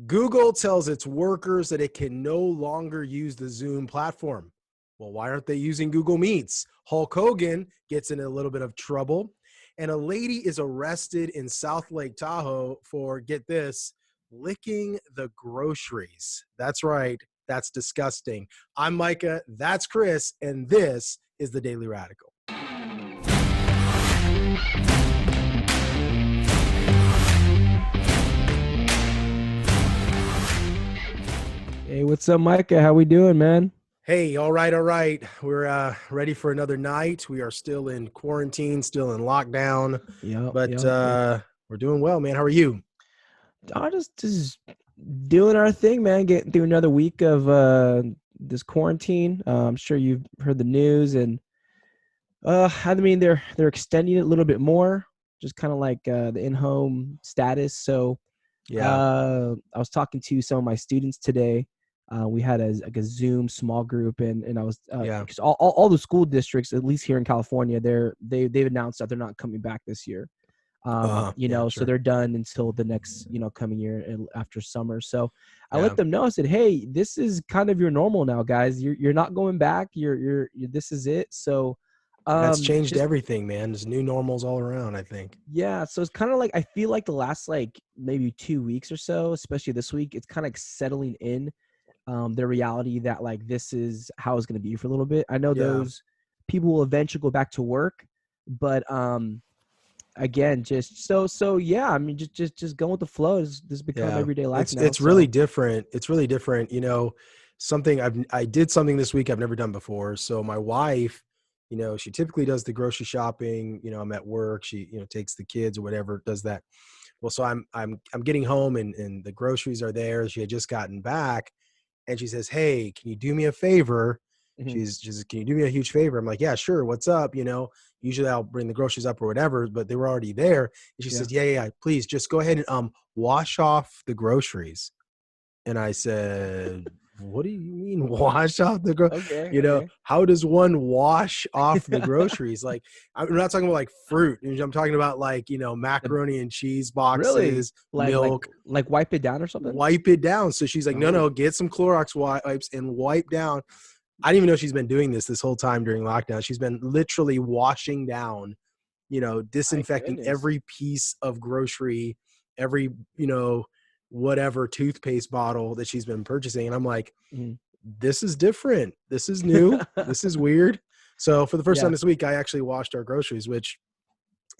Google tells its workers that it can no longer use the Zoom platform. Well, why aren't they using Google Meets? Hulk Hogan gets in a little bit of trouble. And a lady is arrested in South Lake Tahoe for, get this, licking the groceries. That's right. That's disgusting. I'm Micah. That's Chris. And this is the Daily Radical. Hey, what's up, Micah? How we doing, man? Hey, all right, all right. We're ready for another night. We are still in quarantine, still in lockdown, but we're doing well, man. How are you? I just doing our thing, man. Getting through another week of this quarantine. I'm sure you've heard the news, and I mean they're extending it a little bit more, just kind of like the in-home status. So I was talking to some of my students today. We had a Zoom small group, and I was because all the school districts, at least here in California, they've announced that they're not coming back this year. So they're done until the next coming year after summer. So I let them know. I said, hey, this is kind of your normal now, guys. You're not going back. You're this is it. So that's changed everything, man. There's new normals all around, I think. Yeah, so it's kind of like I feel like the last like maybe 2 weeks or so, especially this week, it's kind of like settling in the reality that like this is how it's going to be for a little bit. I know those people will eventually go back to work, but again, just so yeah, I mean just going with the flow is this become everyday life now. It's really different. It's really different. I did something this week I've never done before. So my wife, she typically does the grocery shopping. I'm at work. She, takes the kids or whatever, does that. Well, so I'm getting home and the groceries are there. She had just gotten back and she says, hey, can you do me a favor? Mm-hmm. She's can you do me a huge favor? I'm like, yeah, sure. What's up? Usually I'll bring the groceries up or whatever, but they were already there. And she says, yeah, please just go ahead and wash off the groceries. And I said, what do you mean wash off the groceries? Okay. How does one wash off the groceries? Like, I'm not talking about like fruit. I'm talking about like, macaroni and cheese boxes, really? Milk. Like wipe it down or something? Wipe it down. So she's like, no, get some Clorox wipes and wipe down. I didn't even know she's been doing this whole time during lockdown. She's been literally washing down, disinfecting every piece of grocery, every, whatever toothpaste bottle that she's been purchasing. And I'm like, this is different. This is new. This is weird. So for the first time this week, I actually washed our groceries, which,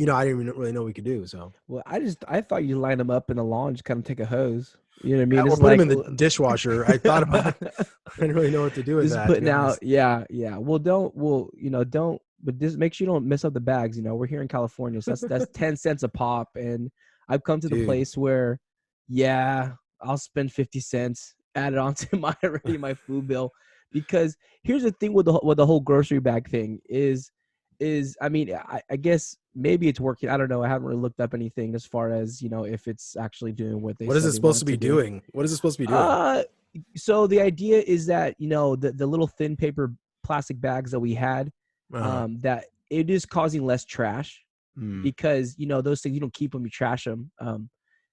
I didn't even really know we could do. So, well, I thought you line them up in the lawn, just kind of take a hose. You know what I mean? Or put them in the dishwasher. I thought about it. I didn't really know what to do with that. But now, but this make sure you don't mess up the bags. We're here in California, so that's 10 cents a pop. And I've come to the place where, I'll spend 50 cents, add it onto my food bill. Because here's the thing with the whole grocery bag thing is I mean, I guess maybe it's working. I don't know. I haven't really looked up anything as far as, if it's actually doing what they. What is it supposed to be doing? What is it supposed to be doing? So the idea is that, the little thin paper plastic bags that we had, that it is causing less trash because, those things, you don't keep them, you trash them.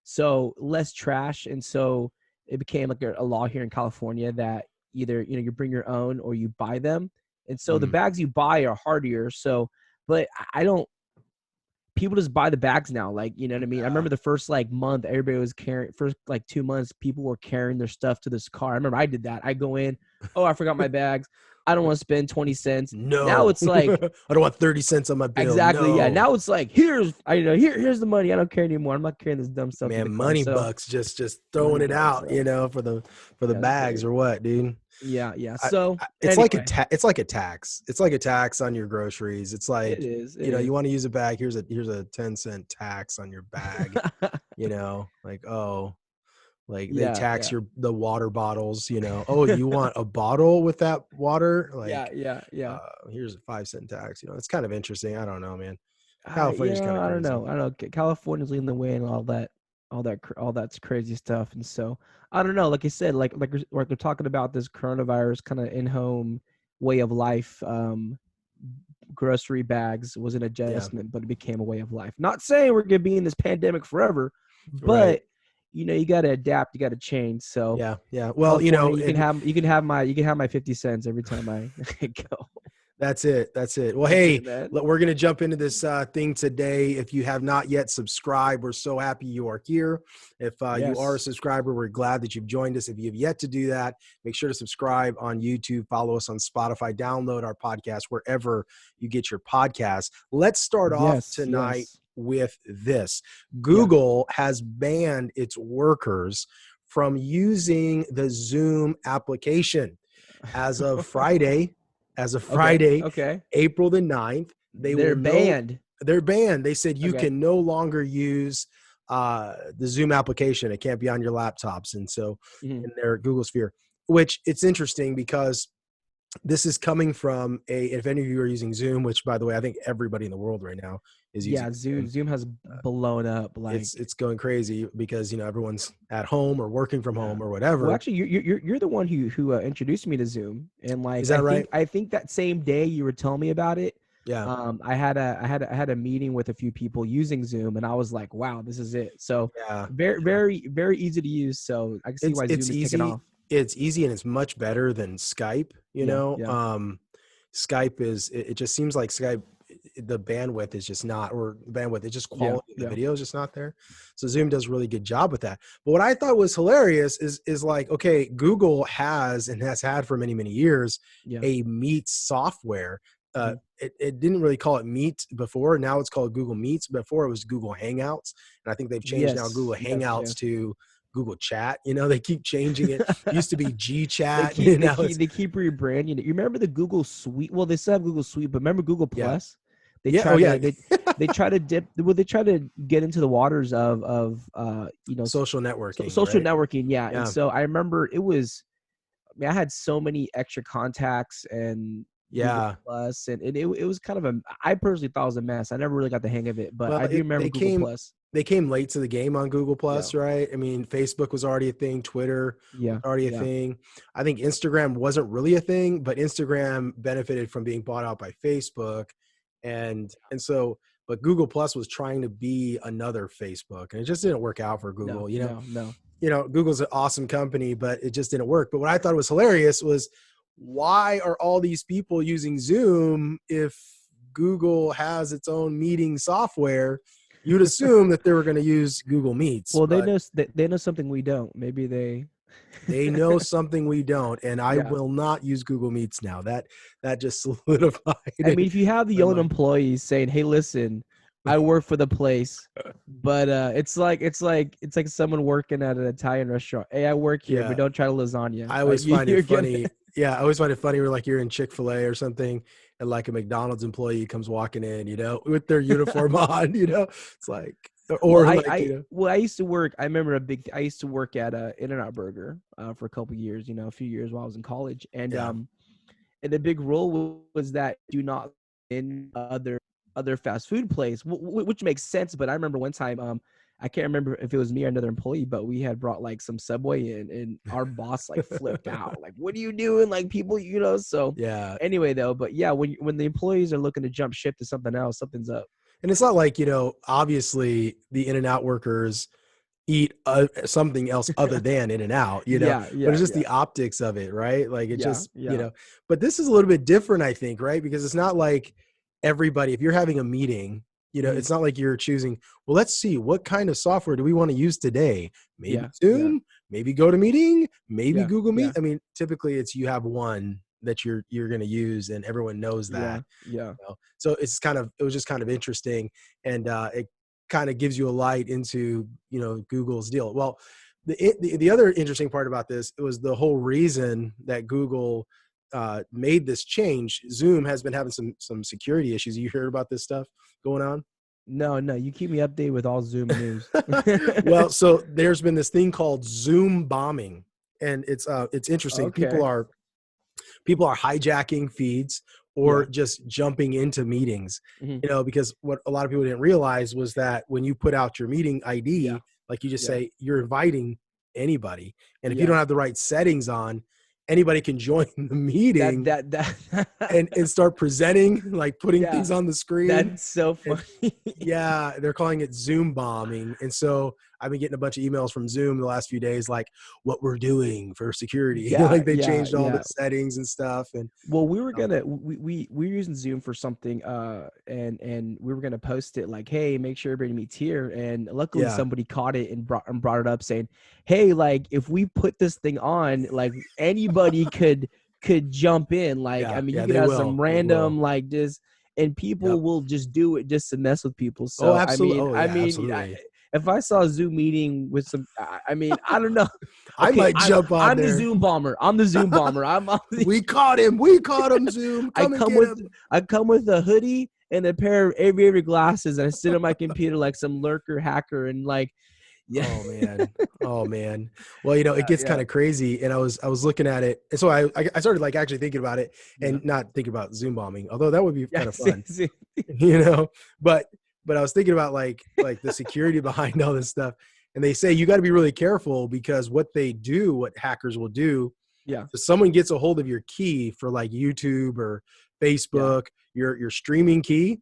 So less trash. And so it became like a law here in California that either, you bring your own or you buy them. And so the bags you buy are hardier. So, but people just buy the bags now. Like, you know what I mean? I remember the first month, everybody was carrying, first 2 months, people were carrying their stuff to this car. I remember I did that. I go in, I forgot my bags. I don't want to spend 20 cents. No. Now it's like, I don't want 30 cents on my bill. Exactly. No. Yeah. Now it's like, here's the money. I don't care anymore. I'm not carrying this dumb stuff. Man, money bucks, just throwing it out, for the bags or what, dude? Yeah. So it's anyway. It's like a tax. It's like a tax on your groceries. It's like, it is. You want to use a bag. Here's a 10-cent tax on your bag, they tax the water bottles, you want a bottle with that water? Here's a 5-cent tax. It's kind of interesting. I don't know, man. California's kind of crazy. I don't know. California's leading the way and all that's crazy stuff. And so I don't know, like I said, like they're talking about this coronavirus kind of in-home way of life. Grocery bags was an adjustment, but it became a way of life. Not saying we're going to be in this pandemic forever, but you got to adapt, you got to change. So Yeah, yeah. Well, California, and you can have my 50 cents every time I go. that's it. That's it. Well, That's it, hey, man. we're going to jump into this thing today. If you have not yet subscribed, we're so happy you are here. If you are a Yes. subscriber, we're glad that you've joined us. If you have yet to do that, make sure to subscribe on YouTube, follow us on Spotify, download our podcast wherever you get your podcasts. Let's start off Yes, tonight yes. with this. Yeah. Google has banned its workers from using the Zoom application as of Friday. As of Okay. Friday, Okay. April the 9th, they will They're know banned. they're banned. They said you Okay. can no longer use the Zoom application. It can't be on your laptops. And so Mhm. in their Google Sphere, which it's interesting because this is coming from if any of you are using Zoom, which by the way, I think everybody in the world right now is using Yeah, Zoom Zoom. Zoom has blown up like It's going crazy because everyone's at home or working from yeah. home or Well, whatever. actually, you're the one who introduced me to Zoom, and Is like that right? I think that same day you were telling me about it, Yeah. I had a meeting with a few people using Zoom, and I was like, wow, this is it. So Yeah. very easy to use. So I can see It's why it's Zoom is taking easy. off. It's easy and it's much better than Skype, Yeah, yeah, Skype it just seems like Skype the bandwidth is just not or bandwidth, it's just yeah, quality of the yeah, video is just not there. So Zoom does a really good job with that. But what I thought was hilarious is like, okay, Google has and has had for many, many years yeah. a Meet software. Mhm. It didn't really call it Meet before. Now it's called Google Meets. Before it was Google Hangouts. And I think they've changed now Google Yes, yes, Hangouts yes. to Google Chat. They keep changing it. It used to be G Chat. Now it's They keep rebranding it. You remember the Google Suite? Well, they still have Google Suite, but remember Google yeah. Plus? They Yeah. Oh try yeah. to they try to dip well, they try to get into the waters of Social networking, social right? networking, yeah. And Yeah. so I remember it was I mean, I had so many extra contacts and Google Yeah. Plus, and it was kind of a I personally thought it was a mess. I never really got the hang of it, but Well, I do remember Google Plus. they came late to the game on Google Yeah, Plus, right? I mean, Facebook was already a thing, Twitter was yeah, already a yeah, thing. I think Instagram wasn't really a thing, but Instagram benefited from being bought out by Facebook, and so but Google Plus was trying to be another Facebook, and it just didn't work out for no, Google. no, no. Google's an awesome company, but it just didn't work. But what I thought was hilarious was why are all these people using Zoom if Google has its own meeting software? You'd assume that they were going to use Google Meets, Well, but they know something we don't. Maybe they, they know something we don't, and I yeah. will not use Google Meets now. That just solidified I in mean, if you have the my own mind. employees saying, "Hey, listen, I work for the place," but it's like someone working at an Italian restaurant. Hey, I work here, but Yeah, don't try to lasagna. I always find it You're gonna, funny. Yeah, I always find it funny where like you're in Chick-fil-A or something, and like a McDonald's employee comes walking in, with their uniform on. It's like, well, or like, I used to work. I remember I used to work at In-N-Out Burger for a couple years. A few years while I was in college, yeah, and the big rule was that do not in other fast food place, which makes sense. But I remember one time, I can't remember if it was me or another employee, but we had brought like some Subway in, and our boss like flipped out, like, "What are you doing?" Like people, So yeah. anyway, though, but yeah, when the employees are looking to jump ship to something else, something's up. And it's not like, obviously the in and out workers eat something else other than in and out, Yeah, but yeah, it's just yeah, the optics of it, right? Like it yeah, just, yeah, but this is a little bit different, I think, right? Because it's not like everybody, if you're having a meeting, hmm it's not like you're choosing, well, let's see, what kind of software do we want to use today? Maybe yeah, yeah, Zoom, maybe GoToMeeting, maybe yeah, Google Meet. yeah, I mean, typically it's you have one that you're going to use and everyone knows yeah, that. yeah. So it was just kind of interesting, and it kind of gives you a light into Google's deal. Well, the other interesting part about this, it was the whole reason that Google made this change. Zoom has been having some security issues. You heard about this stuff going on? No, no, you keep me updated with all Zoom news. Well, so there's been this thing called Zoom bombing, and it's interesting. Okay. People are hijacking feeds or Yeah. just jumping into meetings, Mhm. because what a lot of people didn't realize was that when you put out your meeting Yeah. ID, like you just Yeah. say you're inviting anybody, and if you Yeah. don't have the right settings on, anybody can join the That meeting that that and start presenting, like putting things Yeah. on the screen. That's so And funny. yeah, they're calling it Zoom bombing. And so I've been getting a bunch of emails from Zoom the last few days, like what we're doing for security. Yeah, Like they yeah, changed all the yeah. settings and stuff. And Well, we were um, gonna we were using Zoom for something, and we were gonna post it like, hey, make sure everybody meets here. And luckily, yeah, somebody caught it and brought it up, saying, hey, like if we put this thing on, like anybody could jump in. Like, I yeah, mean, you yeah, could they have some will. They will. random like just, and people Yep. will just do it just to mess with people. Oh, So absolutely. Oh, I yeah, mean, absolutely. if I saw a Zoom meeting with some, I mean, I don't know. I Okay, might jump on I'm the there. Zoom bomber. I'm the Zoom bomber. I'm the, We caught him. We caught him, Zoom. I Come and come get with him. I come with a hoodie and a pair of aviator glasses, and I sit on my computer like some lurker hacker, and like, yeah, Oh man. Oh man. Well, it yeah, gets kind yeah, of crazy. And I was looking at it. And so I started like actually thinking about it yeah, and not thinking about Zoom bombing, although that would be yeah. kind of fun, See, you know. But I was thinking about like the security behind all this stuff. And they say you got to be really careful because what hackers will do, yeah, if someone gets a hold of your key for like YouTube or yeah, Facebook, your streaming key,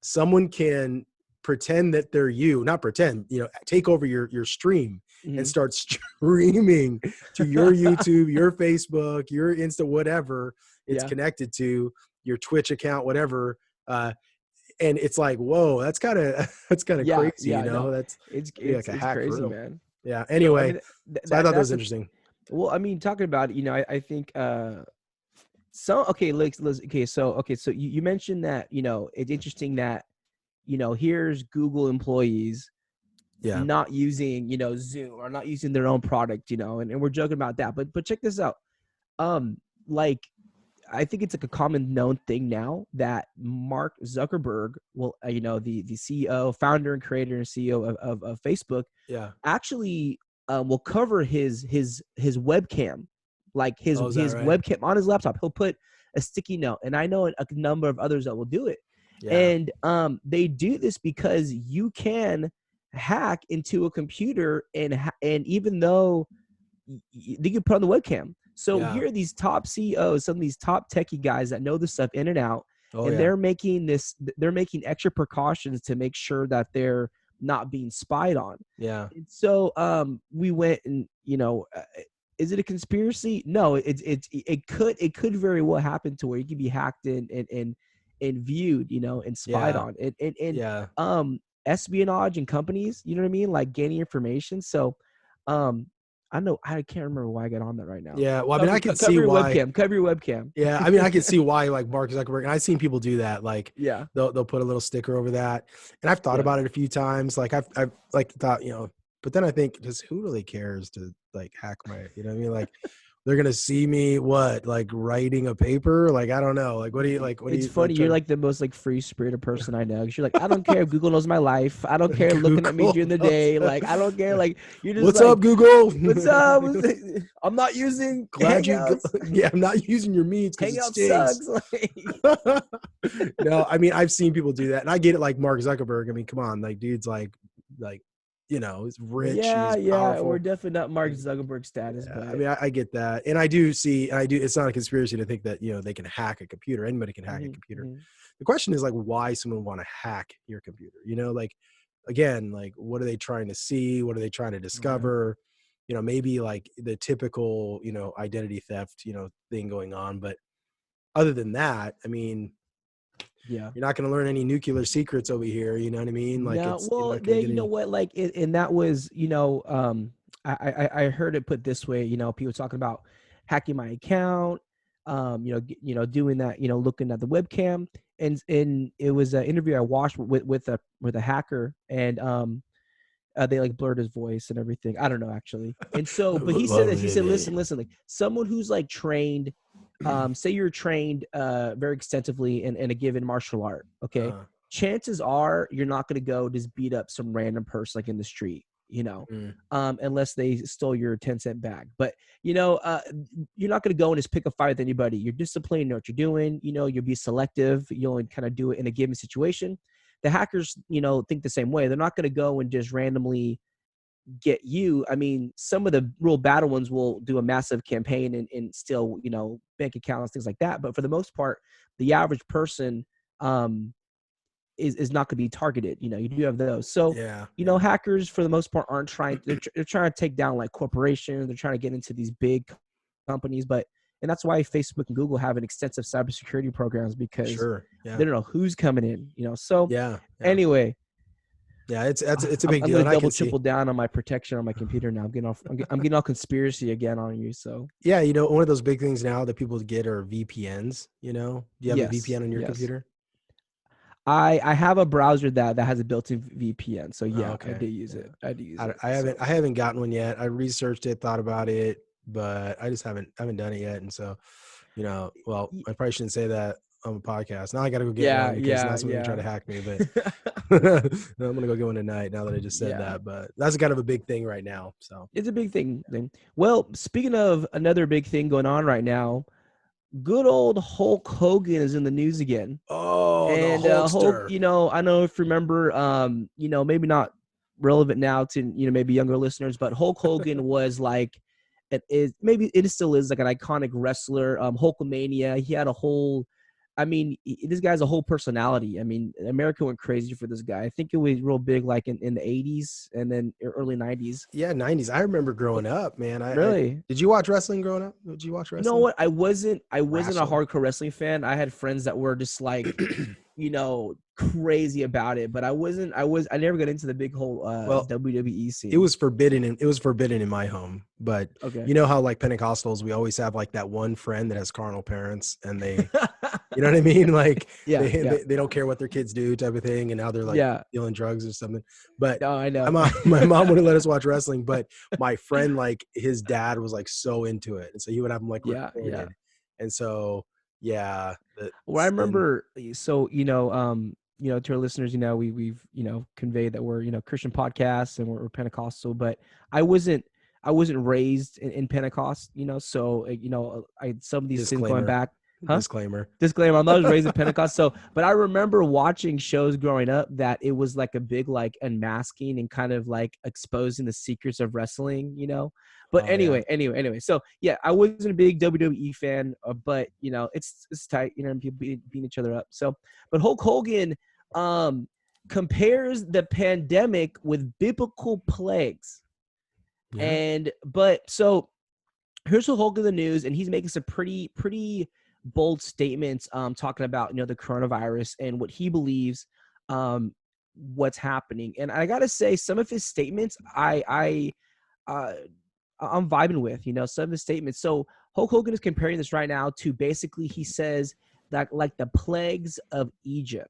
someone can pretend that they're you, not pretend, take over your stream and mhm. start streaming to your YouTube, your Facebook, your Insta, whatever it's Yeah, connected to, your Twitch account, whatever. And it's like, whoa, that's kind of that's kind of yeah, crazy, yeah. No, That's that'd be like a it's hack for crazy, real. man. Yeah. So I Anyway, mean, so I thought that that's was the interesting. well. I mean, talking about it, I think so. Okay, okay, so you mentioned that it's interesting that here's Google employees Yeah. not using Zoom or not using their own product, and we're joking about that, but check this out. um like I think it's like a common known thing now that Mark Zuckerberg will, the CEO, founder and creator and CEO of Facebook, Yeah. actually will cover his webcam, like his Oh, is that his right? webcam on his laptop. He'll put a sticky note, and I know a number of others that will do it. Yeah. And they do this because you can hack into a computer, and even though they can put on the webcam. So Yeah. here are these top CEOs, some of these top techie guys that know this stuff in and out, Oh, and yeah. they're making extra precautions to make sure that they're not being spied on. Yeah. And so we went and is it a conspiracy? No, it could very well happen to where you could be hacked and viewed, and spied Yeah. on, and Yeah. um espionage and companies, you know what I mean, like gaining information. So um I know I can't remember why I got on that right now. Yeah. Well, I mean, Cover I can see cover your why. webcam. Cover your webcam. Yeah. I mean, I can see why like Mark Zuckerberg, and I've seen people do that. Like Yeah, they'll put a little sticker over that. And I've thought yeah. about it a few times. Like I've like thought, but then I think, just who really cares to like hack my, what I mean? Like they're going to see me what, like writing a paper? Like, I don't know. Like, what do It's you like funny. try You're to like the most like free spirited person I know. 'Cause you're like, I don't care if Google knows my life. I don't care looking at me Google during the knows? day. Like, I don't care. Like, you're just What's like, up, Google? what's up? I'm not using Glad you, Hangouts. yeah, I'm not using your means because it Hangout stinks. sucks. Like, No, I mean, I've seen people do that, and I get it. Like Mark Zuckerberg. I mean, come on, like dude's like, he's rich and yeah, he's yeah. We're powerful. definitely not Mark Zuckerberg status, Yeah, I but mean, I get that, and I do see, and I do. It's not a conspiracy to think that they can hack a computer. Anybody can hack a mhm, computer. mhm. The question is like, why someone would want to hack your computer? Like again, like what are they trying to see? What are they trying to Yeah, discover? Maybe like the typical identity theft thing going on, but other than that, I mean, yeah. you're not going to learn any nuclear secrets over here. You know what I mean? Like No, you're well, not going to they, get you know any. what, like, and that was, I heard it put this way, people talking about hacking my account, doing that, looking at the webcam, and it was an interview I watched with a hacker, and they like blurred his voice and everything. I don't know actually, and so, but he said that he said, listen, like someone who's like trained, say you're trained very extensively in a given martial art, okay, uh, chances are you're not going to go just beat up some random person like in the street, mm, unless they stole your 10-cent bag. But you're not going to go and just pick a fight with anybody. You're disciplined, you know what you're doing, you'll be selective, you'll only kind of do it in a given situation. The hackers, think the same way. They're not going to go and just randomly get you. I mean, some of the real battle ones will do a massive campaign and steal, bank accounts, things like that. But for the most part, the average person, um, is not going to be targeted. You do have those. So, Yeah. Yeah. hackers for the most part aren't trying. They're trying to take down like corporations. They're trying to get into these big companies, and that's why Facebook and Google have an extensive cybersecurity programs, because Sure. they Yeah. don't know who's coming in. So Yeah. Yeah. anyway, Yeah. It's a I'm, big I'm deal, going and to I double can see. triple down on my protection on my computer now. I'm getting all conspiracy again on you. So Yeah, one of those big things now that people get are VPNs. Do you have a yes, VPN on your yes. computer? I have a browser that has a built-in VPN. So Oh, yeah, I okay. do use Yeah. it. I do use I, it. I So haven't I haven't gotten one yet. I researched it, thought about it, but I just haven't done it yet. And so, well, I probably shouldn't say that on a podcast. Now I got to go get yeah, one because now yeah, somebody's gonna try yeah. to hack me. But I'm gonna go get one tonight. Now that I just said Yeah. that, but that's kind of a big thing right now. So, It's a big thing. Well, speaking of another big thing going on right now, good old Hulk Hogan is in the news again. oh, the And Hulk, Hulkster. I know if you remember, maybe not relevant now to maybe younger listeners, but Hulk Hogan was like, it still is like an iconic wrestler. Hulkamania. He had a whole. I mean, this guy's a whole personality. I mean, America went crazy for this guy. I think it was real big, like in the '80s and then early '90s. Yeah, 90s. I remember growing up, man. I Really, did you watch wrestling growing up? Did you watch you know wrestling? what? I wasn't a Wrestle. hardcore wrestling fan. I had friends that were just like, crazy about it, but I never got into the big whole Well, WWE it scene. was forbidden it was forbidden in my home, but Okay. you know how like Pentecostals, we always have like that one friend that has carnal parents, and you know what I mean? Like Yeah, yeah, they don't care what their kids do type of thing, and now they're like yeah. dealing drugs or something. But No, I my know. mom, my mom wouldn't let us watch wrestling, but my friend, like his dad was like so into it. And so he would have them like Yeah, yeah. recorded. And so, yeah, the Well, I sin. remember. So to our listeners, we've conveyed that we're Christian podcasts and we're Pentecostal, but I wasn't I wasn't raised in Pentecost. So I some of these things going Disclaimer, back, huh? disclaimer. Disclaimer, I'm not raised in Pentecost. So, but I remember watching shows growing up that it was like a big like unmasking and kind of like exposing the secrets of wrestling. But Oh yeah. anyway. So yeah, I wasn't a big WWE fan, but it's tight, and people beating each other up. So, but Hulk Hogan um compares the pandemic with biblical plagues. Yeah. But here's what Hulk in the news, and he's making some pretty bold statements, talking about the coronavirus and what he believes, what's happening. And I gotta say, some of his statements, uh, I'm vibing with, some of his statements. So Hulk Hogan is comparing this right now to, basically, he says that like the plagues of Egypt.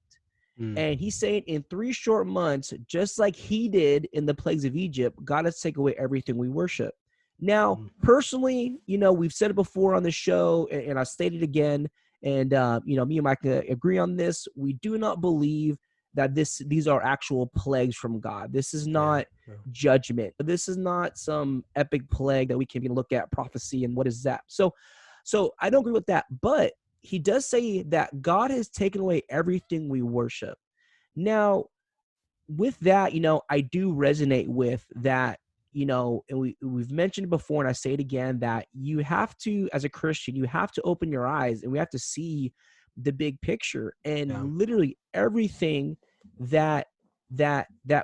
Mm, And he's saying in 3 short months, just like he did in the plagues of Egypt, God has taken away everything we worship. Now, mm, personally, we've said it before on the show, and I stated again, and me and Micah agree on this. We do not believe that these are actual plagues from God. This is yeah. not Yeah. judgment. This is not some epic plague that we can look at prophecy and what is that. So I don't agree with that, but he does say that God has taken away everything we worship. Now, with that, I do resonate with that, and we've mentioned it before, and I say it again, that you have to, as a Christian, you have to open your eyes, and we have to see the big picture, and Yeah. literally everything that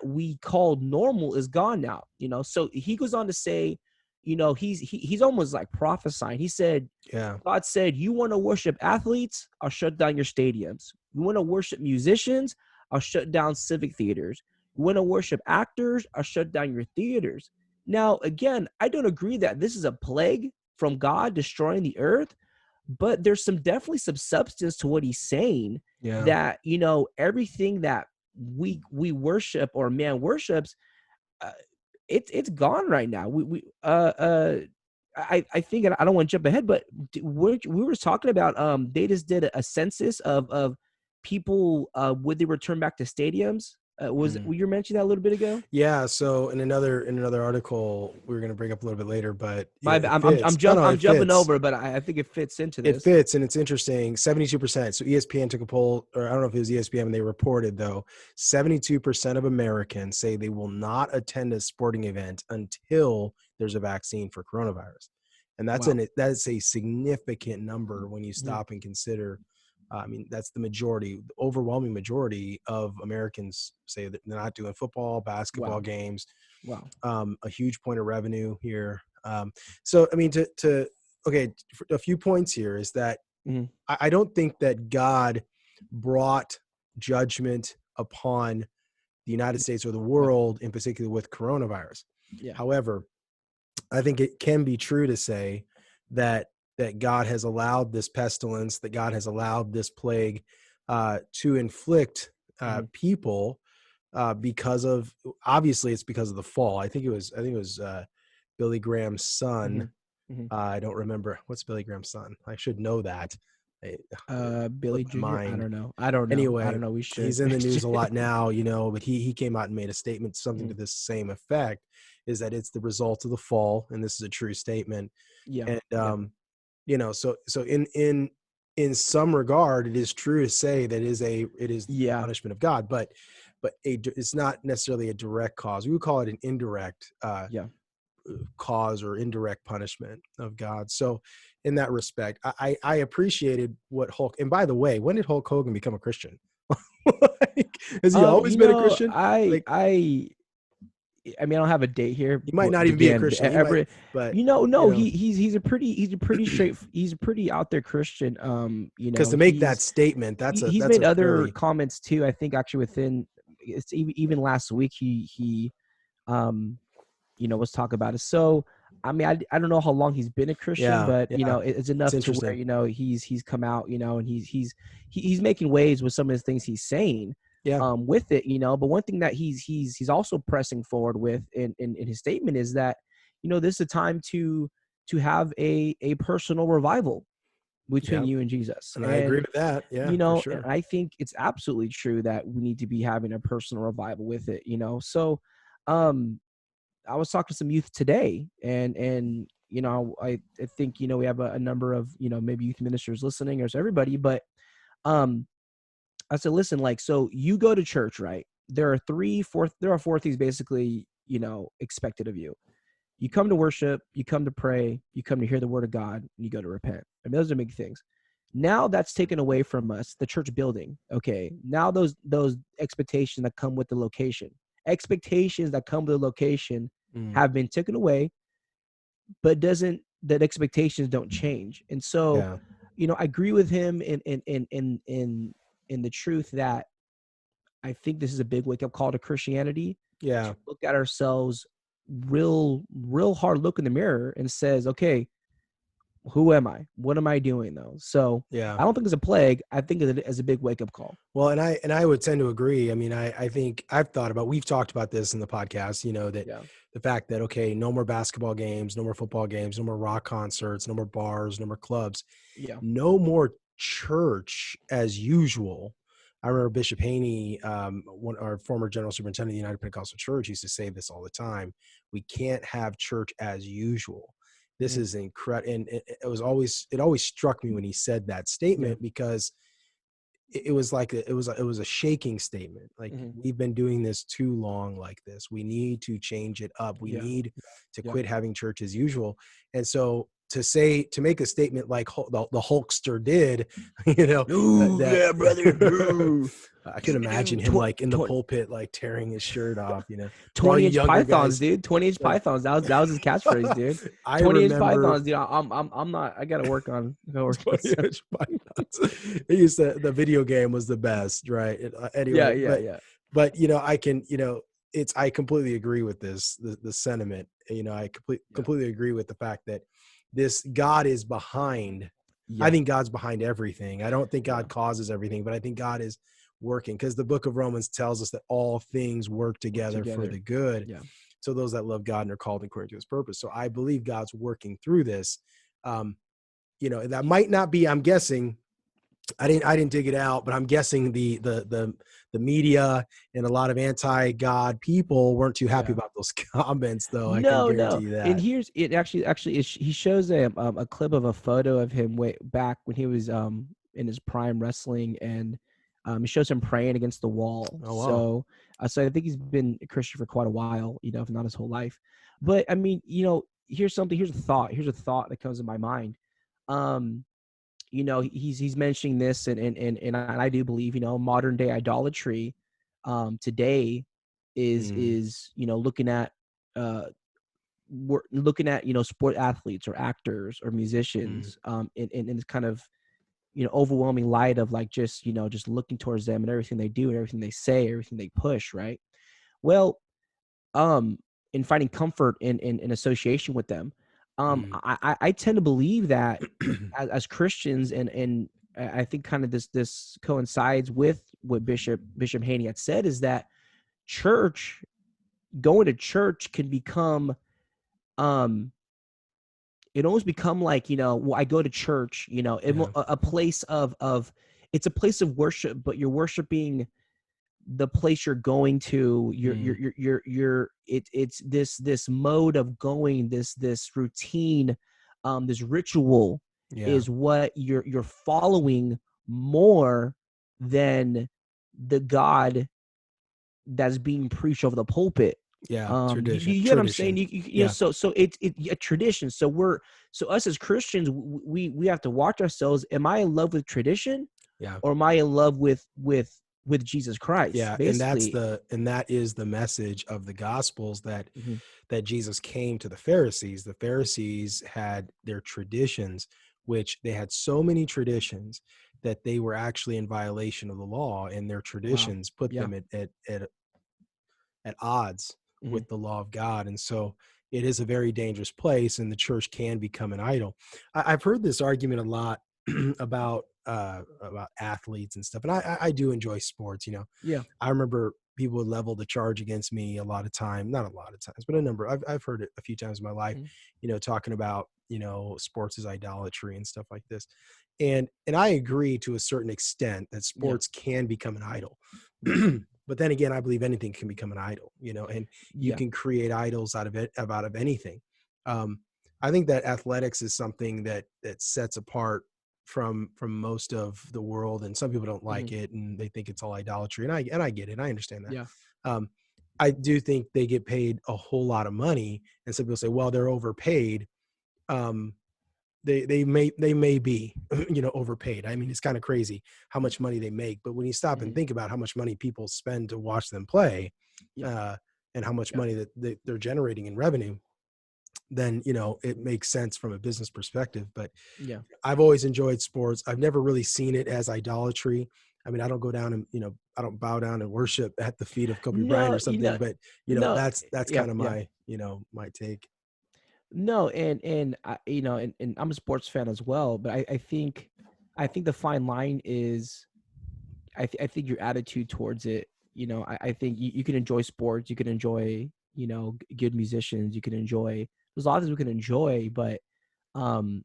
we called normal is gone now. So he goes on to say, he's almost like prophesying. He said, Yeah. God said, you want to worship athletes? I'll shut down your stadiums. You want to worship musicians? I'll shut down civic theaters. You want to worship actors? I'll shut down your theaters. Now, again, I don't agree that this is a plague from God destroying the earth, but there's definitely some substance to what he's saying, Yeah. that, everything that we worship, or man worships, uh, it's gone right now. I think, I don't want to jump ahead, but we were talking about, they just did a census of people, would they return back to stadiums? Mm. Were you mentioning that a little bit ago? Yeah, so in another article we were going to bring up a little bit later, but My it bad. fits. No, no, I'm it jumping fits. over, but I think it fits into It this. fits, and it's interesting. 72%. So ESPN took a poll, or I don't know if it was ESPN, and they reported though 72% of Americans say they will not attend a sporting event until there's a vaccine for coronavirus, and Wow. that's a significant number when you Mhm. stop and consider. I mean, that's the majority, the overwhelming majority of Americans say that they're not doing football, basketball Wow. games. Wow. A huge point of revenue here. So, I mean, okay, a few points here is that Mhm. I don't think that God brought judgment upon the United States or the Yeah. world in particular with coronavirus. Yeah. However, I think it can be true to say that God has allowed this pestilence, that God has allowed this plague to inflict Mhm. people because of, obviously it's because of the fall. I think it was Billy Graham's son. Mhm. Mhm. I don't remember what's Billy Graham's son. I should know that. It Billy slipped my Jr. I mind. don't know. I don't know. I Anyway, don't know. We should. he's in the news a lot now, but he came out and made a statement, something to Mhm. this same effect, is that it's the result of the fall, and this is a true statement. Yeah. And Yeah. so in some regard, it is true to say that it is the Yeah. punishment of God, but it's not necessarily a direct cause. We would call it an indirect Yeah. cause or indirect punishment of God. So in that respect, I appreciated what Hulk. And by the way, when did Hulk Hogan become a Christian? Like, has he always You been a know, Christian? Like, I mean, I don't have a date here. he might But not even be a again, Christian. He might, but no, he's a pretty he's a pretty out there Christian. because to make that statement, He's that's made a other fairly, comments too. I think actually within it's even last week he um was talk about it. So I mean, I don't know how long he's been a Christian, yeah, but yeah, it's it's enough to where interesting. he's come out, and he's making waves with some of the things he's saying Yeah, with it. But one thing that he's also pressing forward with in his statement is that this is a time to have a personal revival between yeah, you and Jesus. and I agree And with that. Yeah, for and sure. I think it's absolutely true that we need to be having a personal revival with it. So um I was talking to some youth today, and I think we have a number of maybe youth ministers listening, or everybody, but um I said, listen, like, so you go to church, right? There are four things basically expected of you. You come to worship, you come to pray, you come to hear the word of God, and you go to repent. I mean, those are big things. Now that's taken away from us, the church building. Okay, now those expectations that come with the location, expectations that come with the location, Mm, have been taken away, but doesn't that expectations don't change. And so, yeah, I agree with him in the truth that I think this is a big wake up call to Christianity, yeah, to look at ourselves real hard, look in the mirror and says, okay, who am I? What am I doing though? So yeah. I don't think it's a plague. I think of it as a big wake up call. Well, and I would tend to agree. I mean, I think we've talked about this in the podcast, that Yeah. the fact that, okay, no more basketball games, no more football games, no more rock concerts, no more bars, no more clubs, Yeah. no more church as usual. I remember Bishop Haney, our former general superintendent of the United Pentecostal Church, used to say this all the time. We can't have church as usual. This Mhm. is incredible. And it always struck me when he said that Yeah. statement, because it was like it was a shaking statement. Like, Mhm. we've been doing this too long like this. We need to change it up. We Yeah. need to Yeah. quit having church as usual. And so to make a statement like the Hulkster did, Ooh, that yeah, brother. Ooh. I can Do do do imagine him like in the pulpit, like tearing his shirt off, for all 20 you inch younger pythons, guys. dude. 20-inch Like, pythons. That was his catchphrase, dude. I 20-inch remember pythons, dude. I'm not. I gotta work on. Gotta work on 20 some. inch pythons. It used to, the video game was the best, right? Yeah, Anyway, yeah, yeah, but I can, I completely agree with the sentiment. I yeah, completely agree with the fact that this God is behind. I yeah, think God's behind everything. I don't think yeah. God causes everything, but I think God is working, because the book of Romans tells us that all things work Work together for together. the good. Yeah, So those that love God and are called according to his purpose. So I believe God's working through this. Um, that might not be, I'm guessing, I didn't dig it out, but I'm guessing the media and a lot of anti-God people weren't too happy yeah. about those comments, though. I can No, no. guarantee you And that. here's it. He shows a clip of a photo of him way back when he was in his prime wrestling, and he shows him praying against the wall. Oh wow. So I think he's been a Christian for quite a while, if not his whole life. But I mean, here's something. Here's a thought. Here's a thought that comes in my mind. Um, he's mentioning this, and I do believe, modern day idolatry today Mm, is looking at we're looking at sport athletes or actors or mm, musicians in this kind of overwhelming light of like just looking towards them and everything they do and everything they say, everything they push, right? Well, um in finding comfort in association with them, mm. I tend to believe that as Christians, and I think kind of this coincides with what Bishop Haney had said, is that church going to church can become um it almost become like, well, I go to church, Yeah. a place of it's a place of worship, but you're worshiping the place you're going to. Mm, It's this mode of going, this routine, this ritual yeah. is what you're following more than the God that's being preached over the pulpit. Yeah. You Tradition. get what I'm saying? Tradition. Yeah. So it's a tradition. So us as Christians, we have to watch ourselves. Am I in love with tradition, Yeah. or am I in love with Jesus Christ? Yeah, and Basically. that is the message of the gospels, Mhm. that Jesus came to the Pharisees. The Pharisees had their traditions, which they had so many traditions that they were actually in violation of the law, and their Wow. traditions put Yeah. them at odds Mhm. with the law of God. And so it is a very dangerous place, and the church can become an idol. I've heard this argument a lot about athletes and stuff, and I do enjoy sports. Yeah. I remember people would level the charge against me a lot of time, not a lot of times, but a number. I've heard it a few times in my life, Mhm. talking about, sports is idolatry and stuff like this. And I agree to a certain extent that Yeah. sports can become an idol. Yeah. But then again, I believe anything can become an idol, and you Yeah. can create idols out of it, out of anything. Um, I think that athletics is something that sets apart from most of the world, and some people don't like Mhm. it and they think it's all idolatry, and I get it, I understand that. Yeah. um, I do think they get paid a whole lot of money, and some people say, well, they're overpaid. um, they may be overpaid. I mean, it's kind of crazy how much money they make, but when you stop and Mhm. think about how much money people spend to watch them play, Yeah. uh, and how much Yeah. money that they're generating in revenue, then it makes sense from a business perspective. But Yeah. I've always enjoyed sports. I've never really seen it as idolatry. I mean, I don't go down and, I don't bow down and worship at the feet of Kobe Bryant No, or something, but no. that's Yeah. kind of Yeah. my take. No, and I, and I'm a sports fan as well, but I think the fine line is, I think your attitude towards it. I think you can enjoy sports, you can enjoy good musicians, you can enjoy, there's a lot of things we can enjoy, but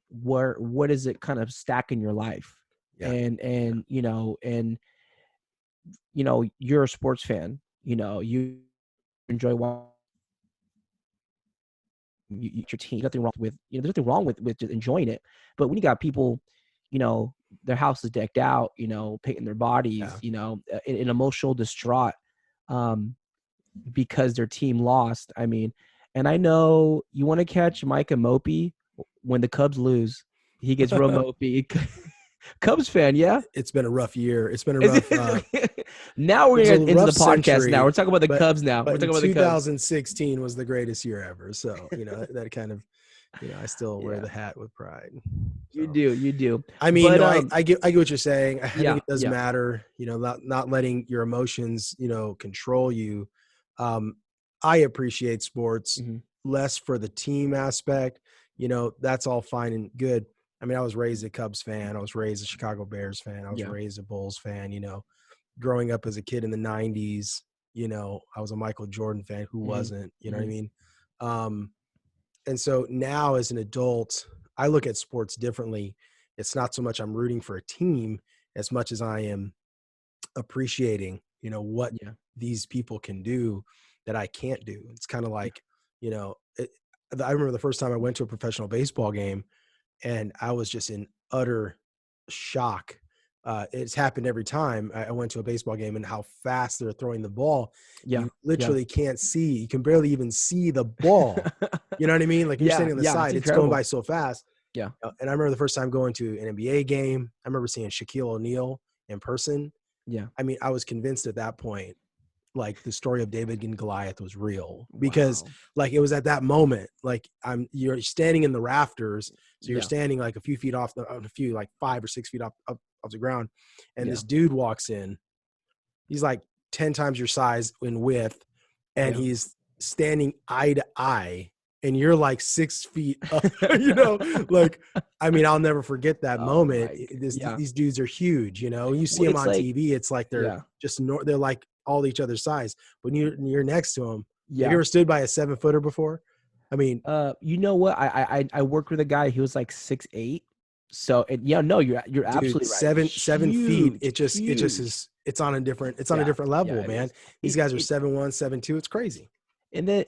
what does it kind of stack in your life? Yeah. And you're a sports fan, you enjoy watching your team. There's nothing wrong with just enjoying it. But when you got people, you know, their house is decked out, painting their bodies, Yeah. in emotional distraught, um, because their team lost. I mean, and I know you want to catch Micah mopey when the Cubs lose. He gets real mopey. Cubs fan, yeah. It's been a rough year. It's been a Is rough, it? Now it we're was a gonna get into the rough podcast. Now century, we're talking about the but Cubs. Now we're in talking about the Cubs. 2016 was the greatest year ever. So, that kind of, I still wear Yeah, the hat with pride. you So, do, you do. I mean, But no, I get what you're saying. I think yeah, it does yeah. matter, not letting your emotions, control you. Um, I appreciate sports Hmm. less for the team aspect. That's all fine and good. I mean, I was raised a Cubs fan. I was raised a Chicago Bears fan. I was Yeah. raised a Bulls fan. Growing up as a kid in the 90s, I was a Michael Jordan fan. Who Hmm. wasn't? You know what I Hmm. mean? Um, and so now as an adult, I look at sports differently. It's not so much I'm rooting for a team as much as I am appreciating, what Yeah. these people can do that I can't do. It's kind of like, I remember the first time I went to a professional baseball game, and I was just in utter shock. It's happened every time I went to a baseball game, and how fast they're throwing the ball. Yeah. You Yeah. literally can't see. You can barely even see the ball. You know what I mean? Like, you're Yeah. standing on the Yeah. It's side, it's going incredible. by so fast. Yeah. And I remember the first time going to an NBA game. I remember seeing Shaquille O'Neal in person. Yeah. I mean, I was convinced at that point, like the story of David and Goliath was real, because Wow. like it was at that moment, like you're standing in the rafters. So you're Yeah. standing like a few feet off a few, like 5 or 6 feet up off the ground. And Yeah. this dude walks in. He's like 10 times your size in width, and Yeah. he's standing eye to eye, and you're like 6 feet up, like, I mean, I'll never forget that Oh moment. my. Yeah. These dudes are huge, you see Well, them it's on like, TV. It's like they're yeah. just, they're like all each other's size. When you're next to them, have you Yeah. ever stood by a 7-footer before? I mean, You know what? I worked with a guy. He was like 6'8". So, and yeah, no, you're dude, absolutely right. 7 feet. Huge, It just huge. is. It's on a different. It's on a Yeah, different yeah, level, it man. is. These It, guys are it 7'1", 7'2". It's crazy. and then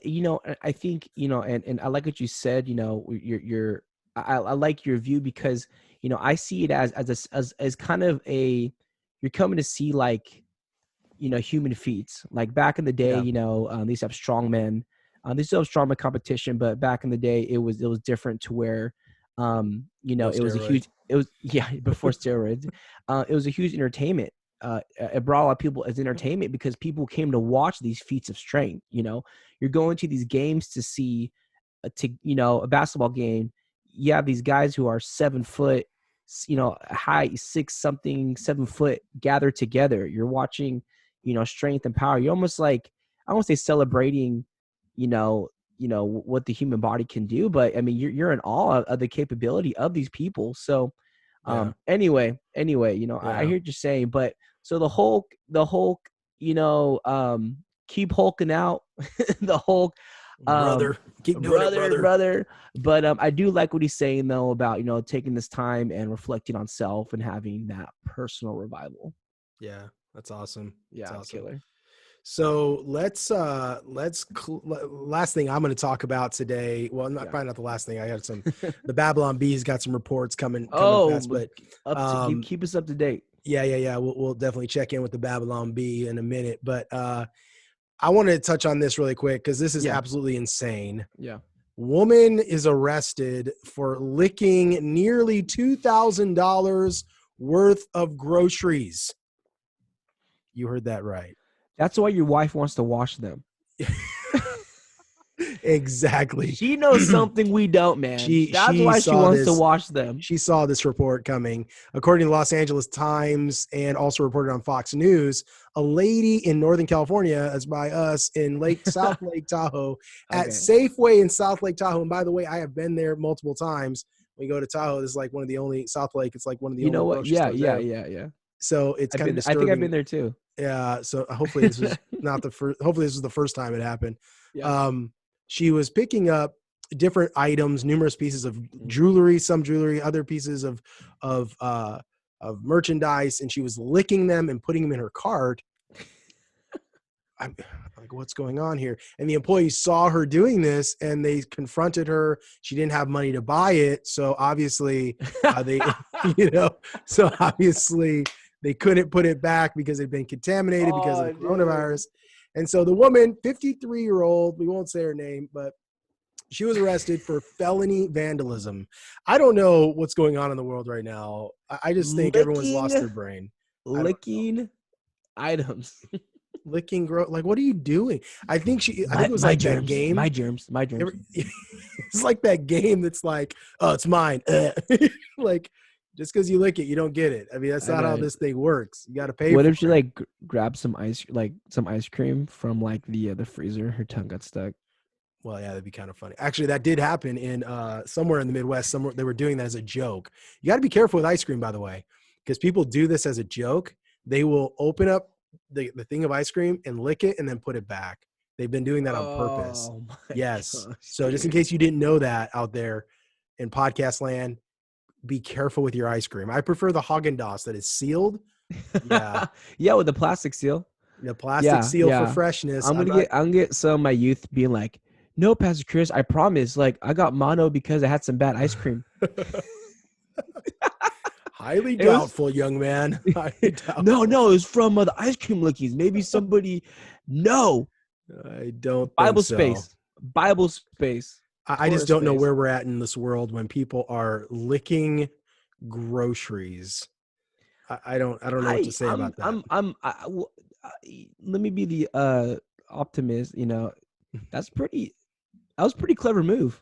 I think and I like what you said. I like your view because I see it as kind of you're coming to see like human feats. Like back in the day, Yeah, they used to have strongmen. They still have strongman competition, but back in the day, it was different to where, no it was a steroids. huge. It was yeah before steroids. It was a huge entertainment. It brought a lot of people as entertainment because people came to watch these feats of strength. You're going to these games to see a basketball game. You have these guys who are 7 foot, high, 6 something, 7 foot gathered together. You're watching, strength and power. You're almost like, I won't say celebrating, what the human body can do, but I mean, you're in awe of the capability of these people. So, Yeah, anyway, I yeah, hear what you're saying, but so the Hulk, keep hulking out, the Hulk, um, brother, keep doing it, brother, brother. brother. But I do like what he's saying though about taking this time and reflecting on self and having that personal revival. Yeah, that's awesome. That's Yeah, it's awesome. killer. So last thing I'm going to talk about today. Well, not Yeah. probably not the last thing. I got the Babylon Bee's got some reports coming fast, Oh, but up to um, keep us up to date. yeah. We'll definitely check in with the Babylon Bee in a minute, but I wanted to touch on this really quick because this is Yeah. absolutely insane. Yeah. Woman is arrested for licking nearly $2,000 worth of groceries. You heard that right. That's why your wife wants to wash them. Exactly. She knows something we don't, man. she That's she why she saw wants to this wash them. she saw this report coming. According to Los Angeles Times and also reported on Fox News, a lady in Northern California, as by us in South Lake Tahoe, at Okay. Safeway in South Lake Tahoe. And by the way, I have been there multiple times. When you go to Tahoe, this is like one of the only South Lake. It's like one of the You know only what? grocery Yeah, stores yeah, there. yeah, yeah. So it's kind of I think I've disturbing. been there too. Yeah. So hopefully this was not the first. Hopefully this was the first time it happened. Yeah. She was picking up different items, numerous pieces of jewelry, some jewelry, other pieces of merchandise, and she was licking them and putting them in her cart. I'm like, what's going on here? And the employees saw her doing this, and they confronted her. She didn't have money to buy it, so obviously they, so obviously they couldn't put it back because it'd been contaminated because of Oh, the dude. coronavirus. And so the woman, 53-year-old, we won't say her name, but she was arrested for felony vandalism. I don't know what's going on in the world right now. I just think everyone's lost Licking, their brain. I don't licking items. licking like what are you doing? I think it was My like that germs. game. My germs. My germs. It's like that game that's like, oh, it's mine. Like just because you lick it, you don't get it. I mean, that's I not how know. this thing works. You got to pay What for if she it. like grabbed some ice cream from like the freezer? Her tongue got stuck. Well, yeah, that'd be kind of funny. Actually, that did happen in somewhere in the Midwest. Somewhere they were doing that as a joke. You got to be careful with ice cream, by the way, because people do this as a joke. They will open up the thing of ice cream and lick it and then put it back. They've been doing that on purpose. Oh my Yes. gosh, So just in dude. case you didn't know that out there in podcast land, be careful with your ice cream. I prefer the Haagen-Dazs that is sealed. Yeah, Yeah, with the plastic seal. the plastic Yeah, seal for yeah. freshness. I'm gonna get some of my youth being like, no, Pastor Chris, I promise. Like, I got mono because I had some bad ice cream. Highly It was doubtful, young man. Highly no, doubtful. no, it was from the ice cream lickies. Maybe somebody. No, I don't think Bible so. space. Bible space. I just tourist don't know face. where we're at in this world when people are licking groceries. I don't know what to say about that. Let me be the optimist. That's pretty. That was a pretty clever move.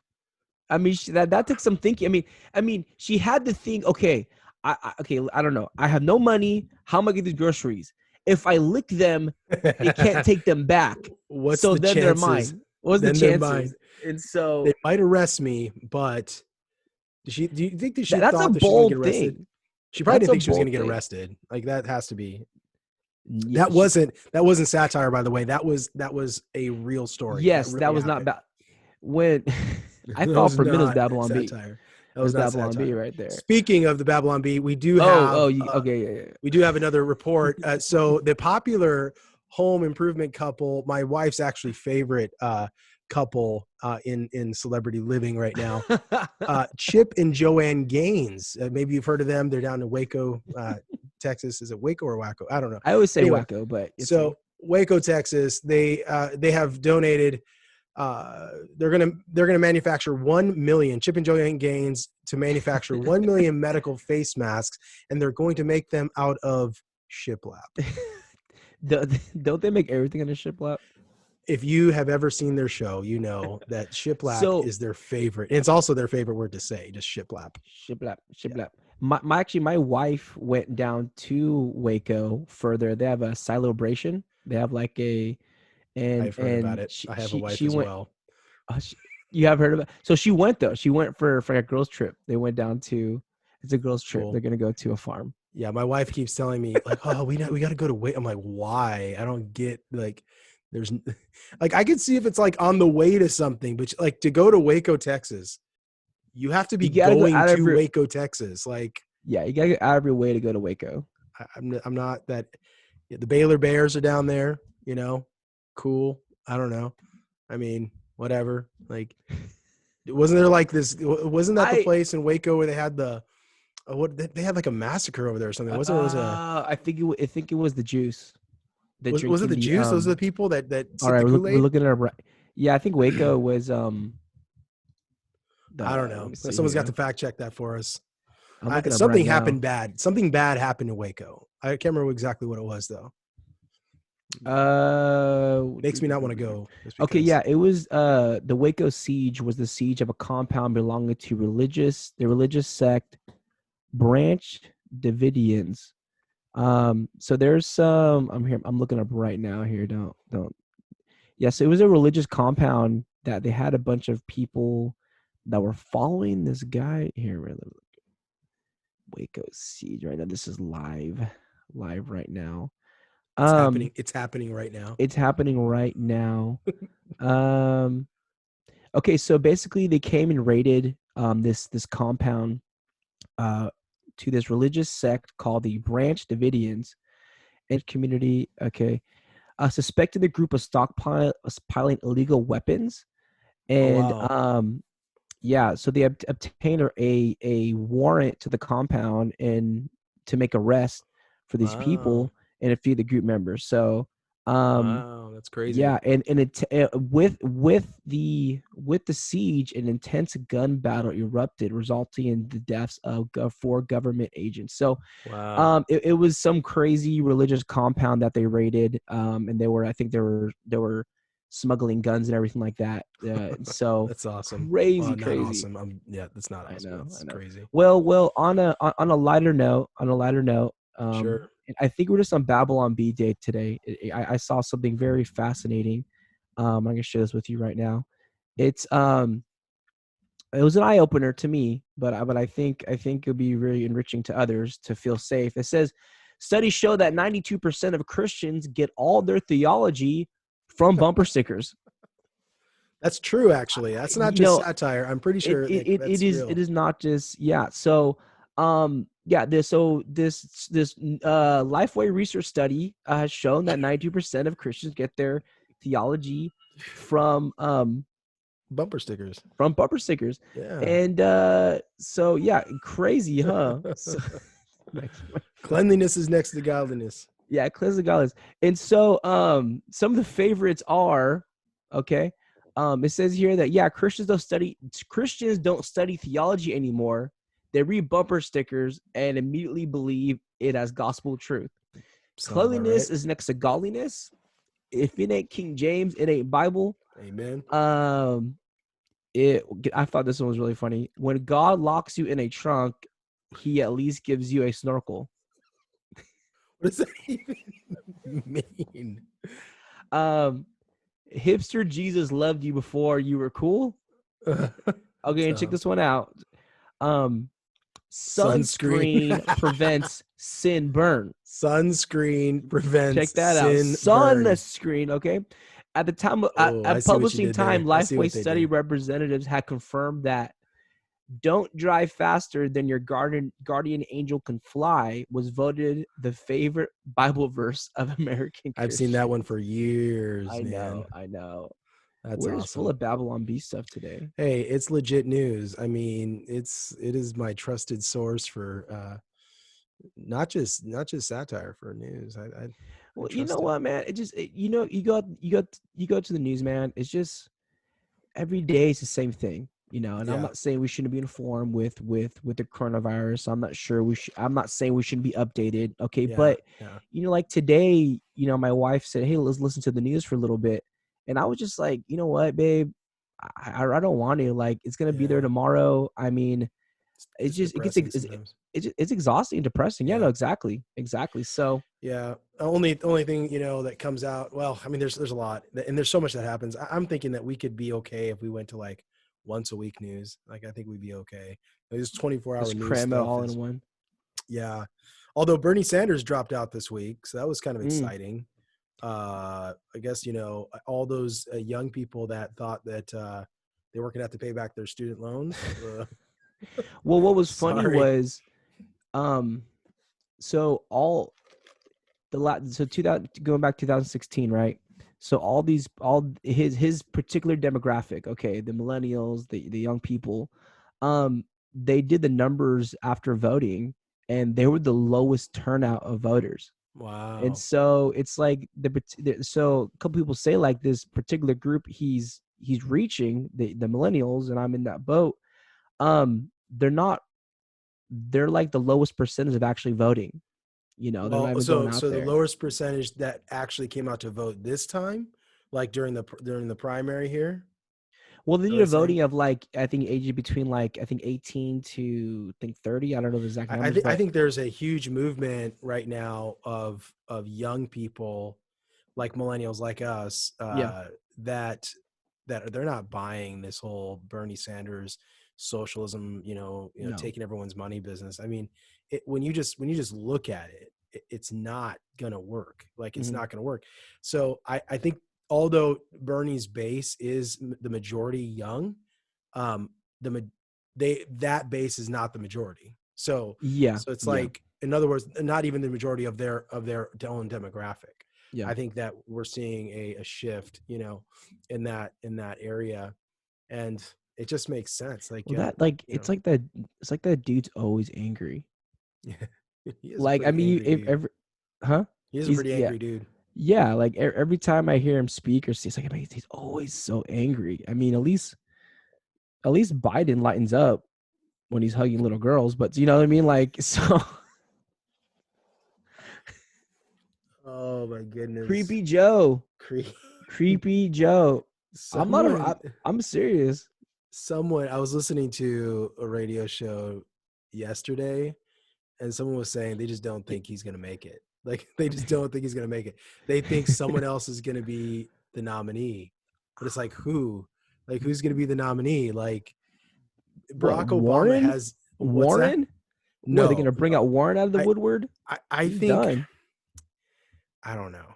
I mean, that took some thinking. I mean, she had to think. Okay, I don't know. I have no money. How am I get these groceries? If I lick them, they can't take them back. What's So the then they're chances? mine. What's the Then they're mine. chances? And They so might arrest me, but do you think that she that's a thought that she was going to get bold arrested? thing. She probably That's didn't a think she was going to bold get thing. arrested. Like that has to be. Yeah, That wasn't satire, by the way. That was a real story. That yes, that really was not happened. bad. When I That thought was for a minute it was not Babylon B. satire. That It was was not Babylon B satire. right there. Speaking of the Babylon Bee, Okay, yeah. we do have another report. So the popular home improvement couple, my wife's actually favorite couple in celebrity living right now, Yeah. Chip and Joanne Gaines. Maybe you've heard of them. They're down in Waco, Texas. Is it Waco or Waco? I don't know. I always say Anyway, wacko, but it's so me. Waco, Texas. They have donated. They're gonna manufacture 1 million Chip and Joanne Gaines to manufacture 1 million medical face masks, and they're going to make them out of shiplap. Don't they make everything in a shiplap? If you have ever seen their show, you know that shiplap So is their favorite. And it's also their favorite word to say, just shiplap. shiplap, Yeah, shiplap. My wife went down to Waco further. They have a celebration. They have like a I've heard about and it. she I have a she wife she as went. well. She, you have heard of it? So she went though. She went for a girls trip. They went down to. It's a girls trip. Cool. They're gonna go to a farm. Yeah, my wife keeps telling me like, "Oh, we got to go to Waco." I'm like, "Why?" I don't get like. There's like I can see if it's like on the way to something, but like to go to Waco, Texas, you have to be You gotta go going out of to your Waco, Texas. Like yeah. You gotta get out of your way to go to Waco. I'm not that. Yeah, the Baylor Bears are down there. Cool. I don't know. I mean, whatever. Like, wasn't there like this? Wasn't that the I place in Waco where they had the what? They had like a massacre over there or something. Wasn't it? Was a I think it was the juice. The was it drinking the the juice? Those are the people that All sip right, the we're Kool-Aid. looking at it right. Yeah, I think Waco was I don't let know. me see Someone's got to here. fact check that for us. I'm looking up right Something now. happened bad. Something bad happened in Waco. I can't remember exactly what it was though. Uh Makes me not want to go just okay, because. yeah, it was the Waco siege was the siege of a compound belonging to the religious sect Branch Davidians. So there's some I'm looking up right now here. Don't Yes, it was a religious compound that they had a bunch of people that were following this guy here. Waco siege right now. This is live right now. It's Um, happening. It's happening right now. it's happening right now. Um, okay, so basically they came and raided this compound to this religious sect called the Branch Davidians and community. Okay, suspected the group of stockpiling illegal weapons Oh and wow. yeah, so they obtained a warrant to the compound and to make arrest for these Wow. people and a few of the group members. So, um, Wow. That's crazy. yeah, and with the siege, an intense gun battle erupted, resulting in the deaths of four government agents. So, Wow. it was some crazy religious compound that they raided, and I think they were smuggling guns and everything like that. So That's awesome. Well, crazy, not crazy. awesome. Yeah, that's not I awesome. know, I That's know. crazy. Well, on a lighter note, Sure. I think we're just on Babylon B Day today. I saw something very fascinating. I'm gonna share this with you right now. It's it was an eye opener to me, but I think it'll be really enriching to others to feel safe. It says studies show that 92% of Christians get all their theology from bumper stickers. That's true, actually. That's not You just know, satire. I'm pretty it sure it, it, it that's is it real. is not just yeah. So yeah, this Lifeway research study has shown that 92% of Christians get their theology from Bumper stickers. bumper stickers. Yeah. And so yeah, crazy, huh? So, Cleanliness is next to godliness. yeah, cleanse the godliness. And so some of the favorites are okay. It says here that Christians don't study theology anymore. They read bumper stickers and immediately believe it as gospel truth. Sounds about right. Cleanliness is next to godliness. If it ain't King James, it ain't Bible. Amen. Um, I thought this one was really funny. When God locks you in a trunk, he at least gives you a snorkel. What does that even mean? Um, hipster Jesus loved you before you were cool. Okay, and check Dumb. this one out. Um, Sunscreen. sunscreen prevents sin burn. Sunscreen Check prevents that out. sin burn. Sunscreen. Okay. At the time, Oh, I at see what you publishing did time, there. I see Lifeway what they study did. representatives had confirmed that "Don't drive faster than your guardian angel can fly" was voted the favorite Bible verse of American I've seen that Christians. one for years, I know, man. I know. That's We're just full awesome. of Babylon Bee stuff today. Hey, it's legit news. I mean, it is my trusted source for not just satire for news. I Well, you know trust it. what, man? You go to the news, man. It's just every day is the same thing, and I'm Yeah, not saying we shouldn't be informed with the coronavirus. I'm not saying we shouldn't be updated, okay, yeah, but yeah, like today, my wife said, hey, let's listen to the news for a little bit, and I was just like, you know what, babe, I don't want to, like, it's gonna be there yeah. tomorrow. I mean, It's it gets depressing sometimes. it's exhausting and depressing. Yeah, no, Yeah, exactly. So yeah. Only thing that comes out. Well, I mean, there's a lot, and there's so much that happens. I'm thinking that we could be okay if we went to like once a week news. Like I think we'd be okay. This 24-hour just news cram it stuff all in is one. yeah. Although Bernie Sanders dropped out this week, so that was kind of Mm. exciting. I guess all those young people that thought that they weren't gonna have to pay back their student loans. Well, what was funny Sorry. was, um, so all so 2000, going back 2016, right? So all his particular demographic, okay, the millennials, the young people, they did the numbers after voting, and they were the lowest turnout of voters. And Wow. so it's like so a couple people say, like, this particular group he's reaching, the millennials, and I'm in that boat. They're not they're like the lowest percentage of actually voting. They're not Well, even going out so the there. lowest percentage that actually came out to vote this time, like during the primary here. Well, they Is that need what a it's saying? voting of, like, I think ages between, like, I think 18 to, I think, 30. I don't know the exact I numbers, think I but think there's a huge movement right now of young people like millennials like us yeah, that they're not buying this whole Bernie Sanders socialism, no. taking everyone's money business. I mean, when you just look at it's not gonna work. Like it's Hmm. not gonna work. So I think although Bernie's base is the majority young, um, the that base is not the majority. So Yeah, it's yeah, like, in other words, not even the majority of their own demographic. yeah. I think that we're seeing a shift, in that area, and it just makes sense. Like, Well, that, like, you know, it's like that dude's always angry. he is a Like, I pretty mean, angry if dude. ever, huh? He is a He's pretty Yeah, angry dude. yeah. Like, every time I hear him speak or see, it's like, I mean, he's always so angry. I mean, at least Biden lightens up when he's hugging little girls, but you know what I mean? Like, so Oh my goodness. creepy Joe, Cre- creepy Joe. I'm not a. someone I'm serious. someone I was listening to a radio show yesterday, and someone was saying they just don't think he's going to make it. Like they just don't think he's going to make it. They think someone else is going to be the nominee. But it's like, who? Like, who's going to be the nominee? Like, What, Barack Obama Warren? has, what's that? Warren? What, are they No, gonna bring out Warren out of the I woodward? I He's think, done. I don't know.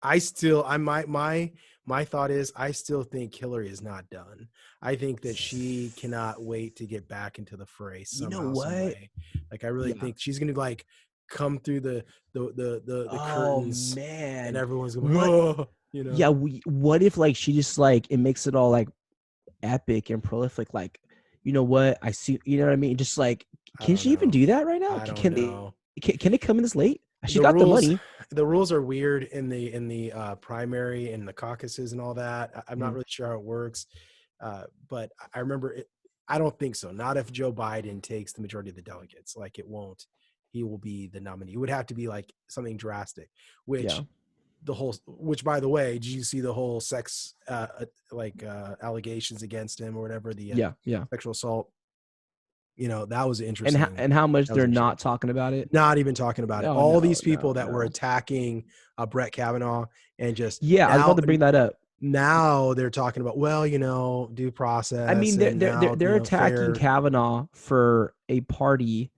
I still I my thought is I still think Hillary is not done. I think that she cannot wait to get back into the fray You know somehow, some what? way. Like I really Yeah. think she's gonna like come through the Oh curtains, and man. everyone's gonna be, What? oh, Yeah. What if, like, she just, like, it makes it all, like, epic and prolific? Like, you know what? I see. You know what I mean? Just like, I can don't she even know. do that right now? I don't know. Can it come in this late? She's The got the rules, money. the rules are weird in the primary and the caucuses and all that. I'm not Mm, really sure how it works, but I remember it. I don't think so. Not if Joe Biden takes the majority of the delegates. Like it won't. He will be the nominee. It would have to be like something drastic, yeah, which which by the way, did you see the whole sex allegations against him or whatever, the yeah, yeah. sexual assault? That was And interesting. how much That was they're interesting. not talking about it. Not even talking about it. No, All no, these people no, that were no. attacking Brett Kavanaugh, and just Yeah, I was about to bring that up. now they're talking about, well, due I process, mean, and now, they're attacking fair. Kavanaugh for a party.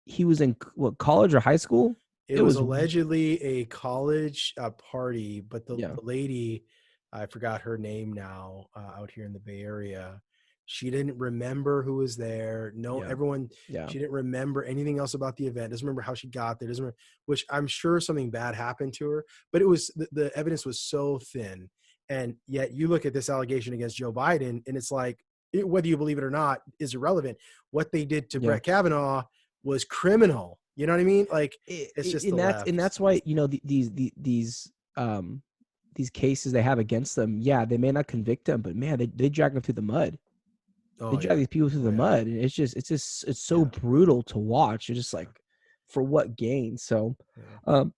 He was in what, college or high school? It It was was, allegedly a college party, but yeah, the lady, I forgot her name now, out here in the Bay Area, she didn't remember who was there. No, yeah, everyone, yeah, she didn't remember anything else about the event. Doesn't remember how she got there. Doesn't remember, which I'm sure something bad happened to her. But it was the evidence was so thin, and yet you look at this allegation against Joe Biden, and it's like, whether you believe it or not is irrelevant. What they did to yeah. Brett Kavanaugh was criminal. You know what I mean? Like, it's just the And left. that's why these cases they have against them. Yeah, they may not convict them, but man, they drag them through the mud. They Oh drag yeah. these people through Oh the yeah. mud, and it's so Yeah. brutal to watch. It's just Yeah. like, for what gain? So, Yeah. um,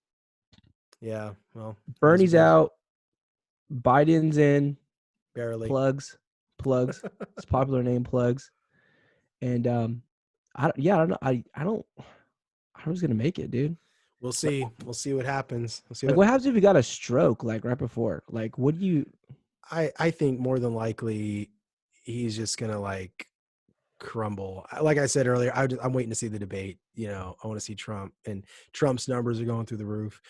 Yeah. Well, it is what Bernie's it is. out, Biden's in, Barely. plugs. It's popular name, plugs. And I don't know. I don't. I don't know who's gonna make it, dude. We'll Like, see. We'll see what happens. We'll see like, what what happens if you got a stroke like right before? Like, what do you? I think more than likely he's just gonna like crumble. Like I said earlier, I'm waiting to see the debate. I want to see Trump, and Trump's numbers are going through the roof.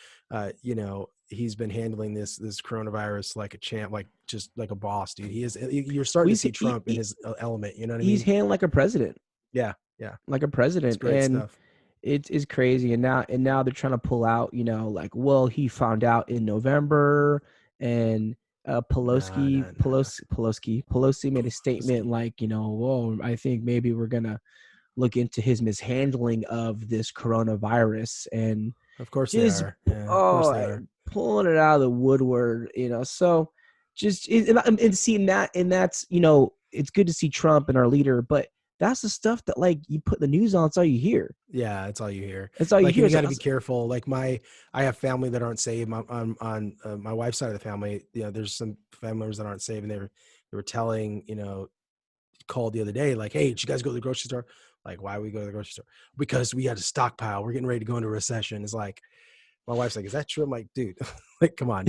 He's been handling this coronavirus like a champ, like just like a boss, dude. He is. You're starting Well, to see Trump in his element. You know what I he's mean? handling like a president, Yeah. Yeah. like a It's president, great and stuff. it's crazy. And now they're trying to pull out. Like, well, he found out in November, and No, no, no, no. Pelosi made a statement Pelosi. like, whoa, I think maybe we're gonna look into his mishandling of this coronavirus, and Of course they just are. Yeah, of course they are. pulling it out of the woodwork. So just and seeing that, and that's it's good to see Trump and our leader, but that's the stuff that, like, you put the news on, it's all you hear. Yeah, that's all you hear. That's all you Like, hear. and you It's got like, to be careful. Like I have family that aren't saved. On my wife's side of the family, there's some family members that aren't saved, and they were telling, called the other day, like, hey, did you guys go to the grocery store? Like, why we go to the grocery store? Because we had a stockpile. We're getting ready to go into a recession. It's like, my wife's like, is that true? I'm like, dude, like, come on,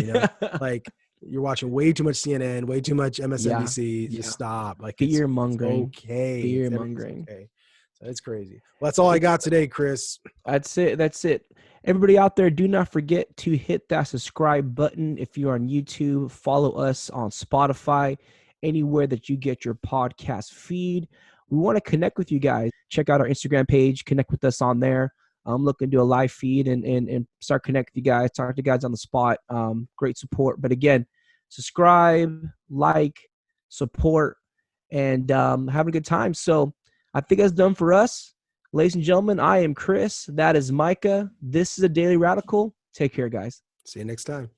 like, you're watching way too much CNN, way too much yeah, MSNBC. Just yeah, stop. Like, fear it's mongering, okay. fear Everything's mongering. okay. So it's crazy. Well, that's all I It's got today, Chris. That's it. That's it. Everybody out there, do not forget to hit that subscribe button if you're on YouTube. Follow us on Spotify, anywhere that you get your podcast feed. We want to connect with you guys. Check out our Instagram page, connect with us on there. I'm looking to do a live feed and start connecting with you guys, talk to you guys on the spot. Great support. But again, subscribe, like, support, and having a good time. So I think that's done for us. Ladies and gentlemen, I am Chris. That is Micah. This is a Daily Radical. Take care, guys. See you next time.